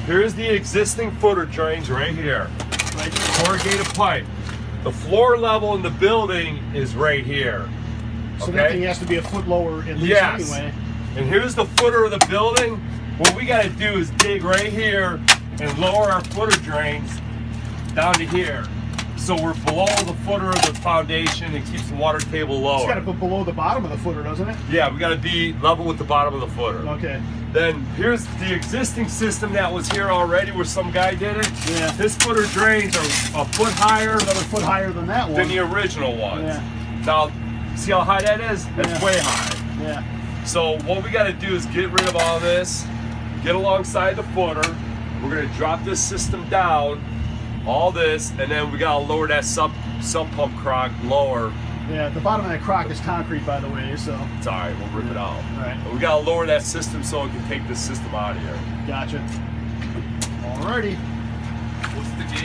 Here's the existing footer drains right here. Right here. Corrugated pipe. The floor level in the building is right here. So that thing has to be a foot lower at least anyway. And here's the footer of the building. What we got to do is dig right here and lower our footer drains down to here. So we're below the footer of the foundation and keeps the water table lower. It's got to be below the bottom of the footer, doesn't it? Yeah, we got to be level with the bottom of the footer. Okay. Then here's the existing system that was here already where some guy did it. Yeah. This footer drains are a foot higher Another foot higher than that one. than the original ones. Yeah. Now, see how high that is? That's Yeah. way high. Yeah. So what we got to do is get rid of all this, get alongside the footer. We're going to drop this system down, all this, and then we got to lower that sump pump crock lower. Yeah, the bottom of that crock is concrete, by the way, so. It's all right, we'll rip it out. All right. But we got to lower that system so it can take this system out of here. Gotcha. Alrighty. What's the game?